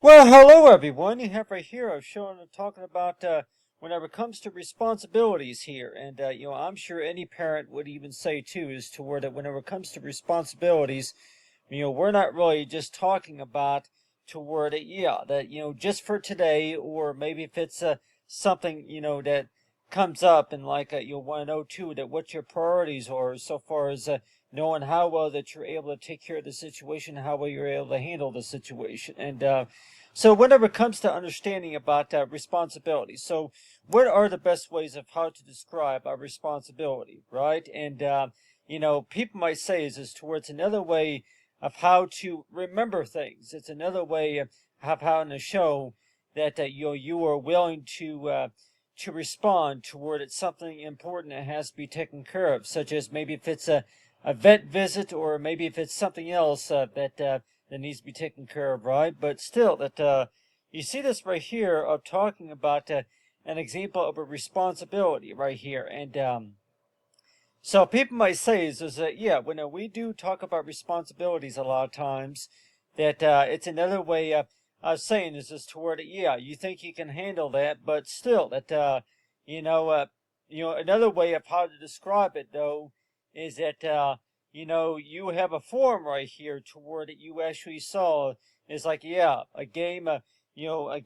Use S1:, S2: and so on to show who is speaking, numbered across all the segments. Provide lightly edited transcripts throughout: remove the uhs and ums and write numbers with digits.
S1: Well, hello everyone. You have right here I've shown talking about whenever it comes to responsibilities here, and I'm sure any parent would even say too is to where that whenever it comes to responsibilities, we're not really just talking about to where that just for today, or maybe if it's something that comes up and like you'll want to know too that what your priorities are so far as knowing how well that you're able to take care of the situation, how well you're able to handle the situation, and so whenever it comes to understanding about responsibility, so what are the best ways of how to describe a responsibility, right? And people might say is towards another way of how to remember things. It's another way of how to show that you are willing to respond toward it's something important that has to be taken care of, such as maybe if it's a vet visit, or maybe if it's something else that needs to be taken care of, right? But still, that you see this right here of talking about an example of a responsibility right here, and so people might say is that when we do talk about responsibilities a lot of times, that it's another way of saying is toward you think you can handle that, but still that another way of how to describe it though is that you have a form right here toward it you actually saw is like a game a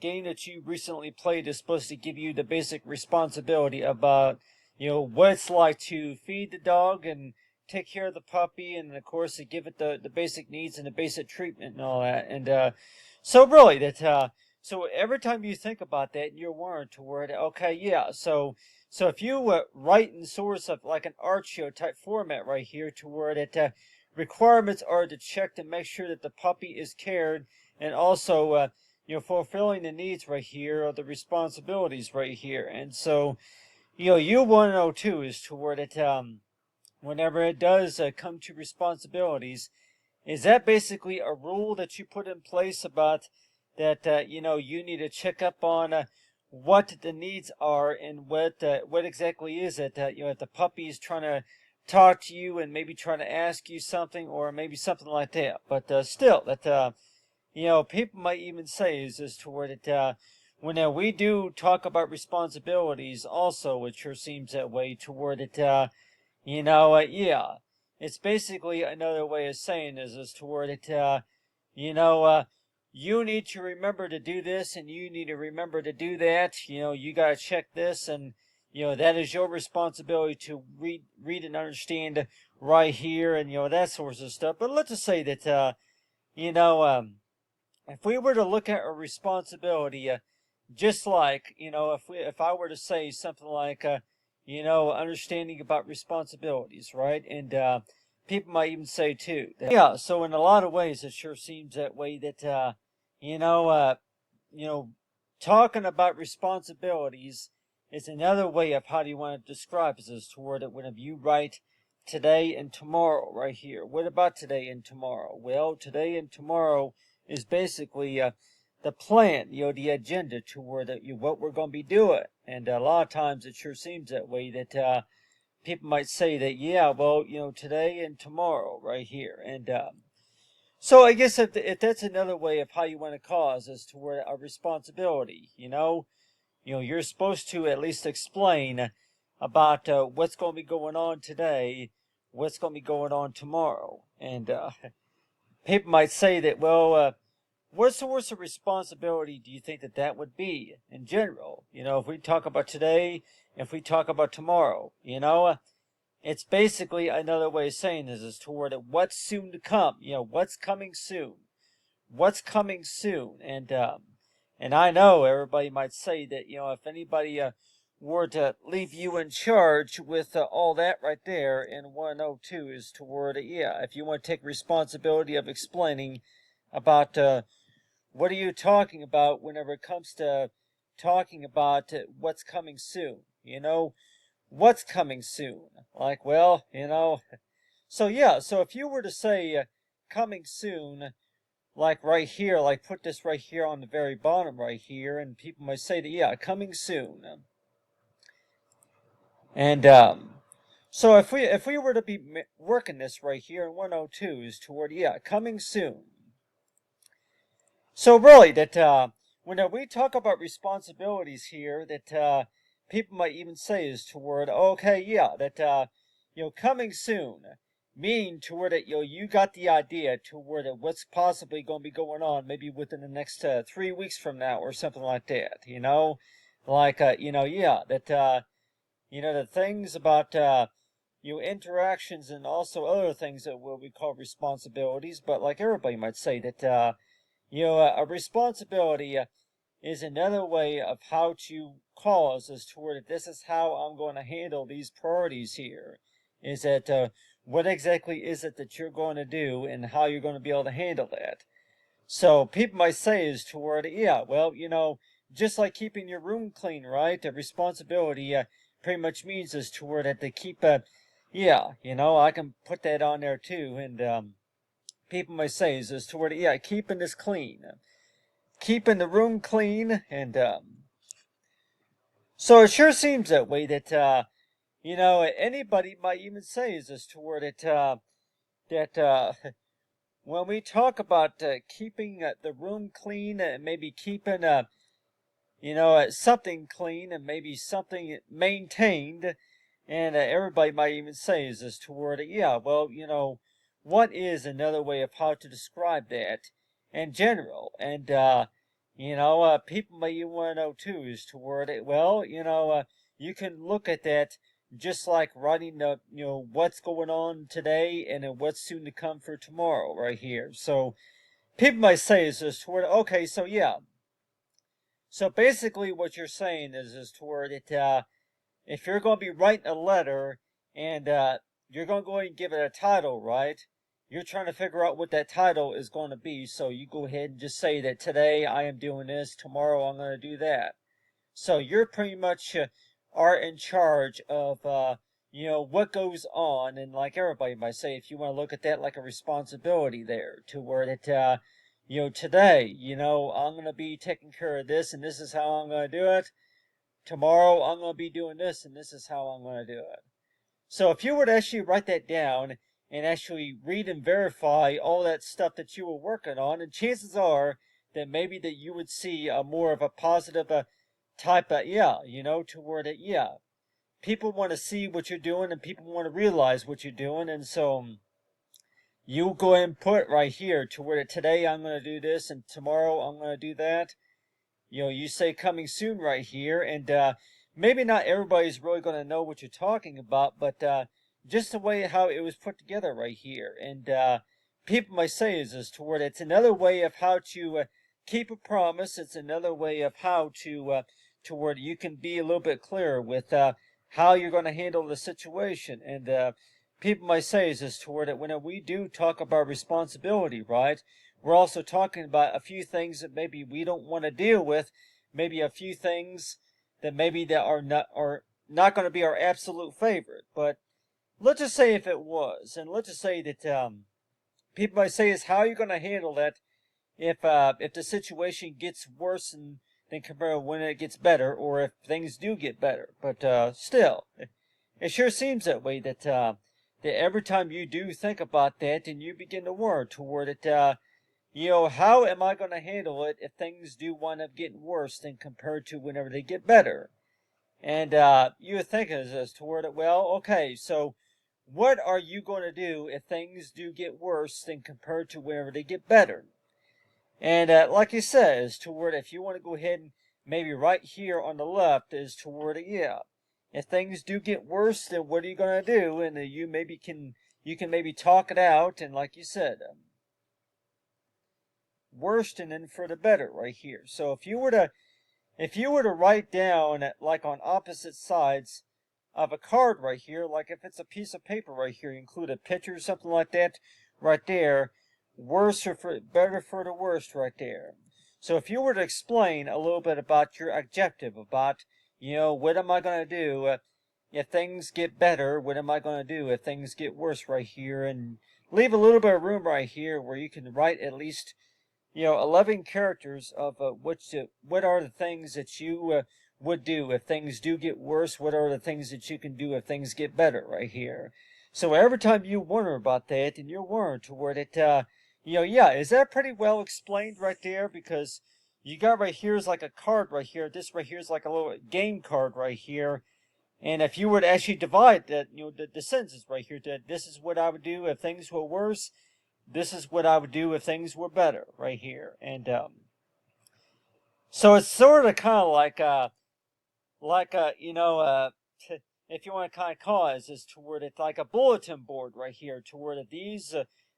S1: game that you recently played is supposed to give you the basic responsibility about what it's like to feed the dog and take care of the puppy, and of course to give it the basic needs and the basic treatment and all that. And so really that so every time you think about that, you're warned toward okay, so if you write in source of like an archio type format right here toward it, requirements are to check to make sure that the puppy is cared, and also fulfilling the needs right here, or the responsibilities right here. And so you want to know too is toward it whenever it does come to responsibilities, is that basically a rule that you put in place about that you need to check up on what the needs are, and what exactly is it that if the puppy is trying to talk to you and maybe trying to ask you something, or maybe something like that. But still that people might even say is toward it when we do talk about responsibilities also, it sure seems that way toward it it's basically another way of saying is toward it you know uh you need to remember to do this, and you need to remember to do that. You got to check this, and that is your responsibility to read and understand right here, and that sorts of stuff. But let's just say that you know if we were to look at a responsibility, just like if I were to say something like understanding about responsibilities, right? And people might even say too that, so in a lot of ways it sure seems that way that you know uh you know talking about responsibilities is another way of how do you want to describe this toward it whenever you write today and tomorrow right here. What about today and tomorrow? Well, today and tomorrow is basically the plan, the agenda toward what we're going to be doing. And a lot of times it sure seems that way that people might say that, well, today and tomorrow right here. And so I guess if that's another way of how you want to cause as to where a responsibility, you're supposed to at least explain about what's going to be going on today, what's going to be going on tomorrow. And people might say that, well, what source of responsibility do you think that would be in general? If we talk about today, if we talk about tomorrow, it's basically another way of saying this is toward what's soon to come. What's coming soon, what's coming soon, and I know everybody might say that if anybody were to leave you in charge with all that right there in 102 is toward if you want to take responsibility of explaining about what are you talking about whenever it comes to talking about what's coming soon? What's coming soon? Like, well, so if you were to say coming soon, like right here, like put this right here on the very bottom right here, and people might say that, coming soon. And so if we were to be working this right here in 102 is toward, coming soon. So really, that when we talk about responsibilities here, that people might even say is toward, okay, yeah, that coming soon, meaning toward it, you got the idea toward it, what's possibly going to be going on, maybe within the next 3 weeks from now or something like that. Like yeah, that the things about interactions and also other things that what we call responsibilities, but like everybody might say that. A responsibility is another way of how to cause as toward it. This is how I'm going to handle these priorities here. Is that what exactly is it that you're going to do and how you're going to be able to handle that? So people might say is toward, yeah, well, just like keeping your room clean, right? A responsibility pretty much means is toward it to keep yeah, I can put that on there too. And people might say is toward, yeah, keeping this clean, keeping the room clean, and so it sure seems that way that anybody might even say is this toward it that when we talk about keeping the room clean and maybe keeping something clean and maybe something maintained, and everybody might even say is this toward it, yeah, well, what is another way of how to describe that in general? And people may even want to know too is toward it, well, you can look at that just like writing the what's going on today and then what's soon to come for tomorrow right here. So people might say is this toward, okay, so yeah, so basically what you're saying is toward it, if you're going to be writing a letter and you're going to go ahead and give it a title, right? You're trying to figure out what that title is going to be, so you go ahead and just say that today I am doing this, tomorrow I'm going to do that. So you're pretty much are in charge of what goes on, and like everybody might say, if you want to look at that like a responsibility there, to where that today, I'm going to be taking care of this, and this is how I'm going to do it. Tomorrow I'm going to be doing this, and this is how I'm going to do it. So if you were to actually write that down and actually read and verify all that stuff that you were working on, and chances are that maybe that you would see a more of a positive type of, yeah, toward it, yeah. People want to see what you're doing and people want to realize what you're doing, and so you go ahead and put right here to where today I'm going to do this and tomorrow I'm going to do that. You say coming soon right here, and maybe not everybody's really going to know what you're talking about, but just the way how it was put together right here. And people might say is toward it's another way of how to keep a promise. It's another way of how to where you can be a little bit clearer with how you're going to handle the situation. And people might say is toward it when we do talk about responsibility, right? We're also talking about a few things that maybe we don't want to deal with, maybe a few things that maybe that are not going to be our absolute favorite. But let's just say if it was, and let's just say that people might say is how are you going to handle that if the situation gets worse than compared to when it gets better, or if things do get better. But still, it sure seems that way that every time you do think about that, and you begin to work toward it. How am I going to handle it if things do wind up getting worse than compared to whenever they get better? And you would think as toward it, well, okay, so what are you going to do if things do get worse than compared to whenever they get better? And like you said, is toward if you want to go ahead and maybe right here on the left is toward it, yeah. If things do get worse, then what are you going to do? And you can maybe talk it out, and like you said, worst and then for the better right here. So if you were to write down like on opposite sides of a card right here, like if it's a piece of paper right here, you include a picture or something like that right there, worse or for better for the worst right there. So if you were to explain a little bit about your objective, about what am I going to do if things get better, what am I going to do if things get worse right here, and leave a little bit of room right here where you can write at least 11 characters of what are the things that you would do if things do get worse. What are the things that you can do if things get better right here? So every time you wonder about that, and you're wondering toward it, Yeah, is that pretty well explained right there? Because you got right here is like a card right here. This right here is like a little game card right here. And if you were to actually divide that, the sentences right here, that this is what I would do if things were worse. This is what I would do if things were better right here. And so it's sort of kind of like if you want to kind of call it, is toward it like a bulletin board right here, toward it these.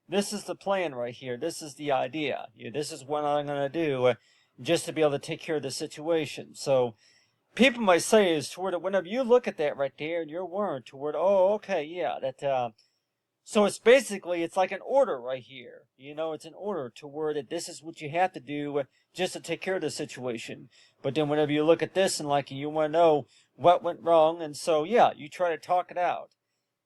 S1: This is the plan right here. This is the idea. This is what I'm going to do just to be able to take care of the situation. So people might say is toward it whenever you look at that right there and you're worried toward, oh, okay, yeah, that so it's like an order right here. It's an order to where that this is what you have to do just to take care of the situation. But then whenever you look at this and like you want to know what went wrong, and so yeah, you try to talk it out.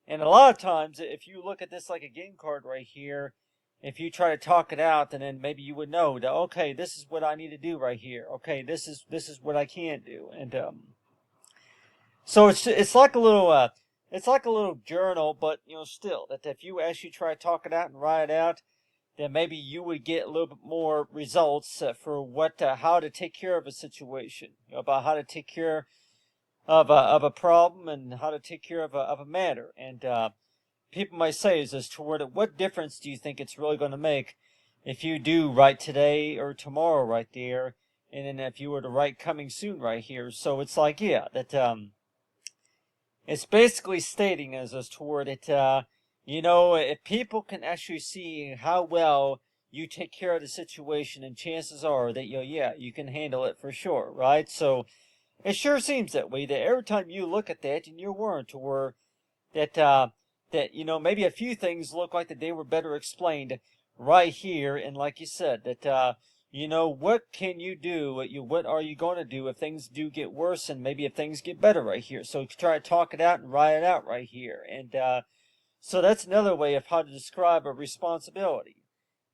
S1: And a lot of times, if you look at this like a game card right here, if you try to talk it out, and then maybe you would know that okay, this is what I need to do right here. Okay, this is what I can't do, and so it's like a little journal, but still that if you actually try to talk it out and write it out, then maybe you would get a little bit more results for how to take care of a situation, about how to take care of a problem and how to take care of a matter. And people might say is as toward it, what difference do you think it's really going to make if you do write today or tomorrow right there, and then if you were to write coming soon right here? So it's like yeah that it's basically stating as toward it, if people can actually see how well you take care of the situation, and chances are that you can handle it for sure, right? So it sure seems that way. That every time you look at that, and you're worried to where that maybe a few things look like that they were better explained right here, and like you said that what can you do? What are you going to do if things do get worse, and maybe if things get better right here? So try to talk it out and write it out right here. And so that's another way of how to describe a responsibility.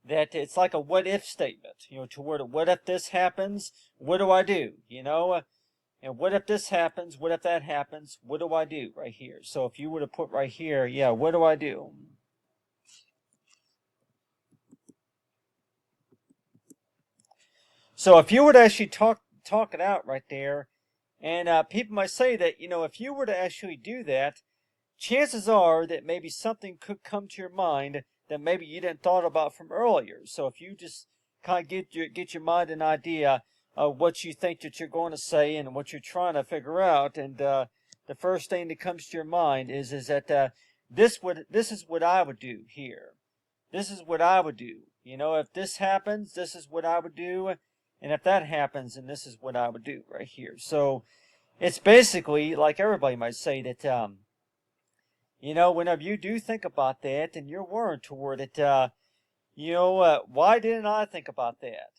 S1: That it's like a what if statement, to where what if this happens? What do I do? And what if this happens? What if that happens? What do I do right here? So if you were to put right here, yeah, what do I do? So if you were to actually talk it out right there, and people might say that if you were to actually do that, chances are that maybe something could come to your mind that maybe you didn't thought about from earlier. So if you just kind of get your mind an idea of what you think that you're going to say and what you're trying to figure out, and the first thing that comes to your mind is that this is what I would do here. This is what I would do. If this happens, this is what I would do. And if that happens, then this is what I would do right here. So it's basically like everybody might say that, whenever you do think about that and you're worried toward it, why didn't I think about that?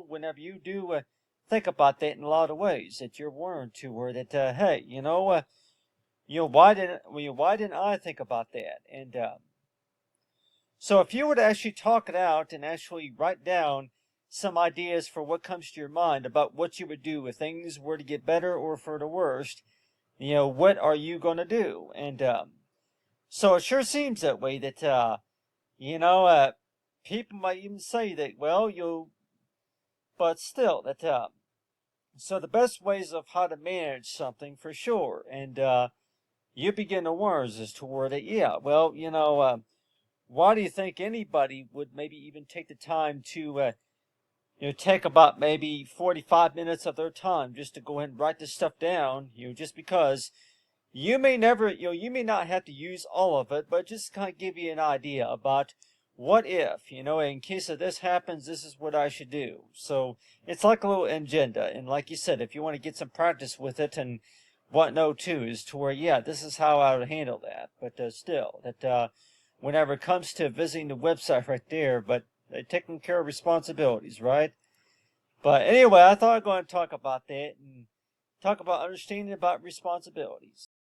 S1: Whenever you do think about that in a lot of ways, that you're worried toward it, hey, why didn't I think about that? And so if you were to actually talk it out and actually write down some ideas for what comes to your mind about what you would do if things were to get better or for the worst, what are you going to do? And so it sure seems that way that, people might even say that, well, but still, that, so the best ways of how to manage something for sure. And you begin to wonder as to where that, yeah, well, why do you think anybody would maybe even take the time to, take about maybe 45 minutes of their time just to go ahead and write this stuff down, just because you may never, you may not have to use all of it, but just kind of give you an idea about what if, in case of this happens, this is what I should do. So it's like a little agenda. And like you said, if you want to get some practice with it and whatnot too, is to where, yeah, this is how I would handle that. But still, that whenever it comes to visiting the website right there, but taking care of responsibilities, right? But anyway, I thought I'd go and talk about that and talk about understanding about responsibilities.